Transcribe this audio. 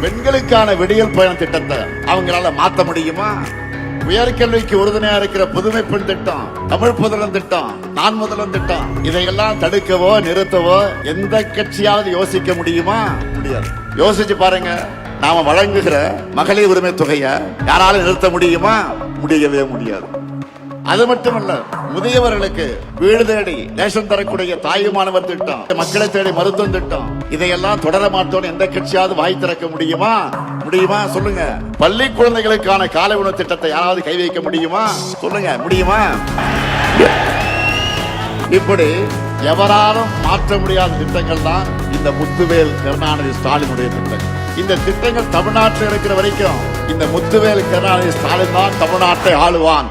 பெண்களுக்கான விடியல் பயண திட்டத்தை அவங்களால மாத்த முடியுமா? உயர்கல்விக்கு உறுதுணையா இருக்கிற புதுமை பெண் திட்டம், தமிழ் புதலன் திட்டம், நான் முதலன் திட்டம், இதையெல்லாம் தடுக்கவோ நிறுத்தவோ எந்த கட்சியாவது யோசிக்க முடியுமா? முடியாது. யோசிச்சு பாருங்க. நாம வழங்குகிற மகளிர் உரிமை தொகையை யாராலும் நிறுத்த முடியுமா? முடியவே முடியாது. அது மட்டுமல்ல, முதியவர்களுக்கு வீடு தேடி ரேஷன் தரக்கூடிய தாயுமானவர் திட்டம், மக்களை தேடி மருத்துவம் திட்டம், இதையெல்லாம் தொடர மாட்டோம் எந்த கட்சியாவது வாய் திறக்க முடியுமா? முடியுமா? சொல்லுங்க. பள்ளி குழந்தைகளுக்கான காலை உணவு திட்டத்தை யாராவது கை வைக்க முடியுமா? சொல்லுங்க, முடியுமா? இப்படி எவராலும் மாற்ற முடியாத திட்டங்கள் தான் இந்த முத்துவேல் கருணாநிதி ஸ்டாலினுடைய திட்டங்கள். இந்த திட்டங்கள் தமிழ்நாட்டில் இருக்கிற வரைக்கும் இந்த முத்துவேல் கருணாநிதி ஸ்டாலின் தான் தமிழ்நாட்டை ஆளுவான்.